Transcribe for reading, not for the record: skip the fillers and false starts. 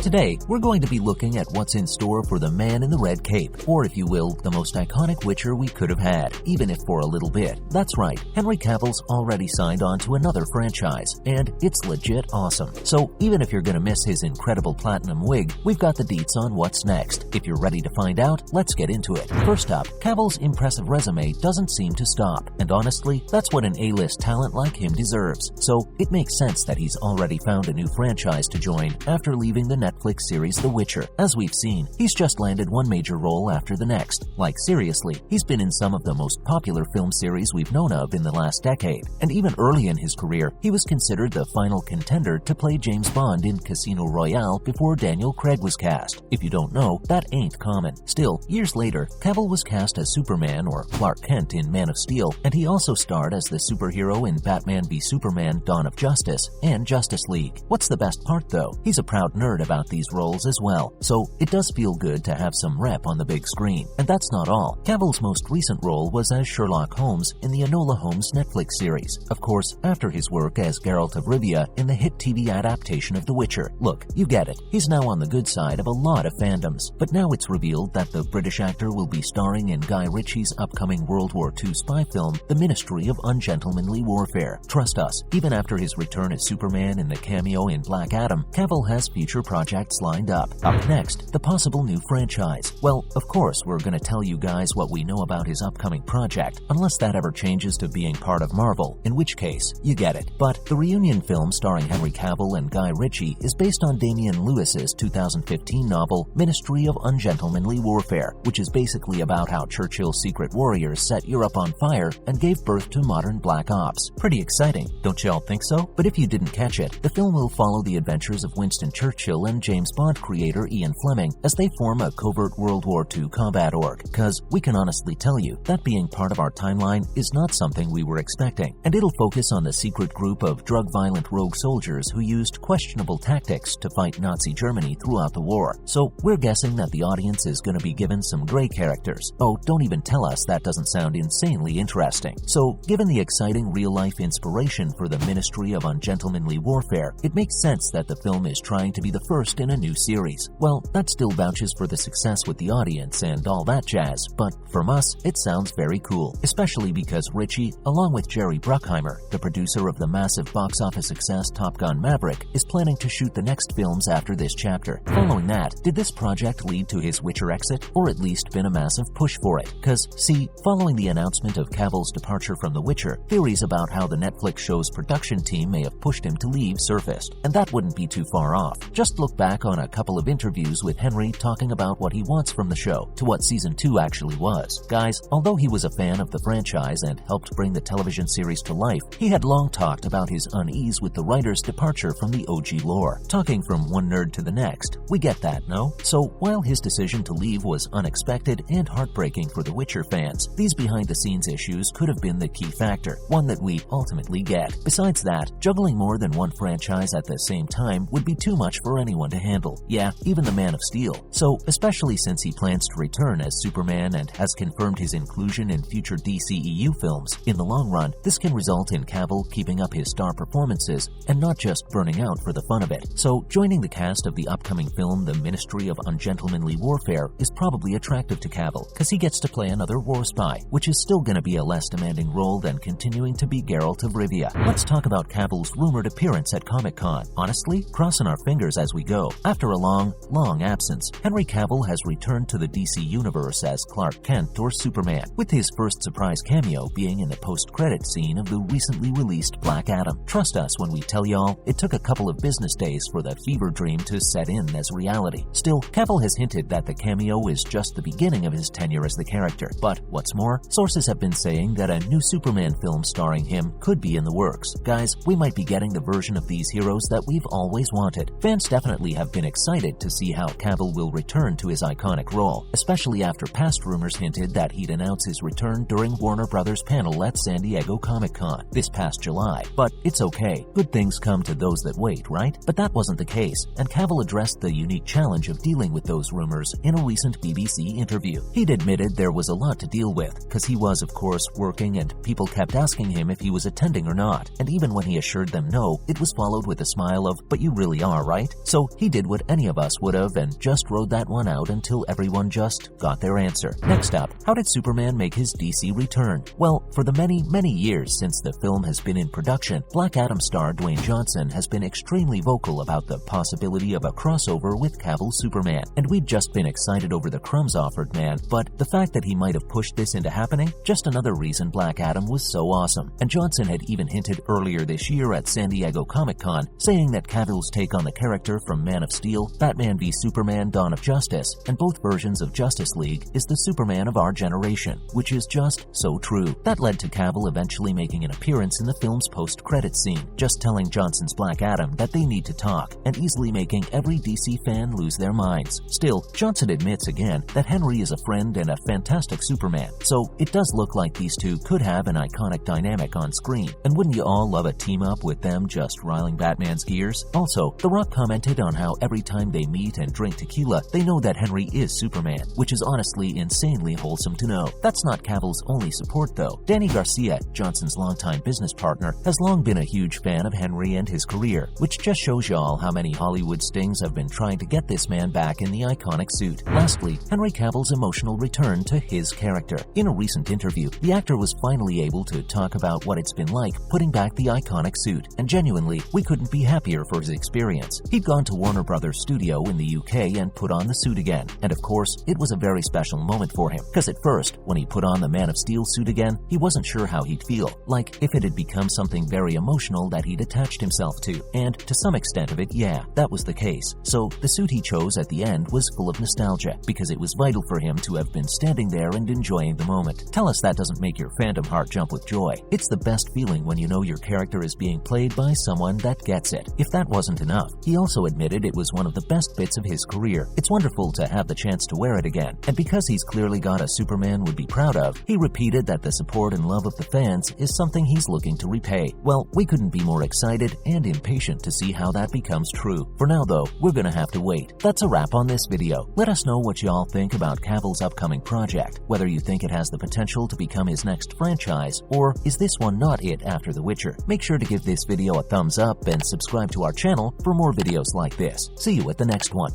Today, we're going to be looking at what's in store for the man in the red cape, or if you will, the most iconic Witcher we could have had, even if for a little bit. That's right, Henry Cavill's already signed on to another franchise, and it's legit awesome. So even if you're gonna miss his incredible platinum wig, we've got the deets on what's next. If you're ready to find out, let's get into it. First up, Cavill's impressive resume doesn't seem to stop, and honestly, that's what an A-list talent like him deserves. So it makes sense that he's already found a new franchise to join after leaving the Netflix series The Witcher. As we've seen, he's just landed one major role after the next. Like seriously, he's been in some of the most popular film series we've known of in the last decade, and even early in his career, he was considered the final contender to play James Bond in Casino Royale before Daniel Craig was cast. If you don't know, that ain't common. Still, years later, Cavill was cast as Superman or Clark Kent in Man of Steel, and he also starred as the superhero in Batman v Superman: Dawn of Justice and Justice League. What's the best part though? He's a proud nerd about these roles as well, so it does feel good to have some rep on the big screen. And that's not all. Cavill's most recent role was as Sherlock Holmes in the Enola Holmes Netflix series, of course after his work as Geralt of Rivia in the hit TV adaptation of The Witcher. Look, you get it, he's now on the good side of a lot of fandoms, but now it's revealed that the British actor will be starring in Guy Ritchie's upcoming World War II spy film, The Ministry of Ungentlemanly Warfare. Trust us, even after his return as Superman in the cameo in Black Adam, Cavill has future projects lined up. Up next, the possible new franchise. Well, of course, we're gonna tell you guys what we know about his upcoming project, unless that ever changes to being part of Marvel, in which case, you get it. But the reunion film starring Henry Cavill and Guy Ritchie is based on Damian Lewis's 2015 novel, Ministry of Ungentlemanly Warfare, which is basically about how Churchill's secret warriors set Europe on fire and gave birth to modern Black Ops. Pretty exciting, don't y'all think so? But if you didn't catch it, the film will follow the adventures of Winston Churchill and James Bond creator Ian Fleming as they form a covert World War II combat org. Cause we can honestly tell you, that being part of our timeline is not something we were expecting. And it'll focus on the secret group of drug-violent rogue soldiers who used questionable tactics to fight Nazi Germany throughout the war. So we're guessing that the audience is gonna be given some gray characters. Oh, don't even tell us that doesn't sound insanely interesting. So, given the exciting real-life inspiration for the Ministry of Ungentlemanly Warfare, it makes sense that the film is trying to be the first in a new series. Well, that still vouches for the success with the audience and all that jazz, but from us, it sounds very cool, especially because Ritchie, along with Jerry Bruckheimer, the producer of the massive box office success Top Gun Maverick, is planning to shoot the next films after this chapter. Following that, did this project lead to his Witcher exit, or at least been a massive push for it? Cause, see, following the announcement of Cavill's departure from The Witcher, theories about how the Netflix show's production team may have pushed him to leave surfaced, and that wouldn't be too far off. Just look back on a couple of interviews with Henry talking about what he wants from the show, to what Season 2 actually was. Guys, although he was a fan of the franchise and helped bring the television series to life, he had long talked about his unease with the writer's departure from the OG lore. Talking from one nerd to the next, we get that, no? So, while his decision to leave was unexpected and heartbreaking for the Witcher fans, these behind-the-scenes issues could have been the key factor, one that we ultimately get. Besides that, juggling more than one franchise at the same time would be too much for anyone to handle. Yeah, even the Man of Steel. So, especially since he plans to return as Superman and has confirmed his inclusion in future DCEU films, in the long run, this can result in Cavill keeping up his star performances and not just burning out for the fun of it. So, joining the cast of the upcoming film The Ministry of Ungentlemanly Warfare is probably attractive to Cavill, cause he gets to play another war spy, which is still gonna be a less demanding role than continuing to be Geralt of Rivia. Let's talk about Cavill's rumored appearance at Comic-Con. Honestly, crossing our fingers as we go. After a long absence, Henry Cavill has returned to the DC universe as Clark Kent or Superman, with his first surprise cameo being in the post-credit scene of the recently released Black Adam. Trust us when we tell y'all, it took a couple of business days for the fever dream to set in as reality. Still, Cavill has hinted that the cameo is just the beginning of his tenure as the character. But what's more, sources have been saying that a new Superman film starring him could be in the works. Guys, we might be getting the version of these heroes that we've always wanted. Fans definitely have been excited to see how Cavill will return to his iconic role, especially after past rumors hinted that he'd announce his return during Warner Brothers' panel at San Diego Comic-Con this past July. But it's okay. Good things come to those that wait, right? But that wasn't the case, and Cavill addressed the unique challenge of dealing with those rumors in a recent BBC interview. He'd admitted there was a lot to deal with, because he was, of course, working and people kept asking him if he was attending or not, and even when he assured them no, it was followed with a smile of, "But you really are, right?" So He did what any of us would have and just rode that one out until everyone just got their answer. Next up, how did Superman make his DC return? Well, for the many years since the film has been in production, Black Adam star Dwayne Johnson has been extremely vocal about the possibility of a crossover with Cavill's Superman, and we'd just been excited over the crumbs offered, man, but the fact that he might have pushed this into happening, just another reason Black Adam was so awesome. And Johnson had even hinted earlier this year at San Diego Comic-Con, saying that Cavill's take on the character from Man of Steel, Batman v Superman: Dawn of Justice, and both versions of Justice League is the Superman of our generation, which is just so true. That led to Cavill eventually making an appearance in the film's post-credits scene, just telling Johnson's Black Adam that they need to talk, and easily making every DC fan lose their minds. Still, Johnson admits again that Henry is a friend and a fantastic Superman, so it does look like these two could have an iconic dynamic on screen, and wouldn't you all love a team-up with them just riling Batman's gears? Also, The Rock commented on how every time they meet and drink tequila, they know that Henry is Superman, which is honestly insanely wholesome to know. That's not Cavill's only support though. Danny Garcia, Johnson's longtime business partner, has long been a huge fan of Henry and his career, which just shows y'all how many Hollywood stings have been trying to get this man back in the iconic suit. Lastly, Henry Cavill's emotional return to his character. In a recent interview, the actor was finally able to talk about what it's been like putting back the iconic suit, and genuinely, we couldn't be happier for his experience. He'd gone to Warner Brothers studio in the UK and put on the suit again, and of course, it was a very special moment for him, because at first, when he put on the Man of Steel suit again, he wasn't sure how he'd feel, like if it had become something very emotional that he'd attached himself to, and to some extent of it, yeah, that was the case. So the suit he chose at the end was full of nostalgia, because it was vital for him to have been standing there and enjoying the moment. Tell us that doesn't make your fandom heart jump with joy. It's the best feeling when you know your character is being played by someone that gets it. If that wasn't enough, he also admitted it was one of the best bits of his career. It's wonderful to have the chance to wear it again, and because he's clearly got a Superman would be proud of, he repeated that the support and love of the fans is something he's looking to repay. Well, we couldn't be more excited and impatient to see how that becomes true. For now though, we're gonna have to wait. That's a wrap on this video. Let us know what y'all think about Cavill's upcoming project, whether you think it has the potential to become his next franchise, or is this one not it after The Witcher? Make sure to give this video a thumbs up and subscribe to our channel for more videos like this. See you at the next one.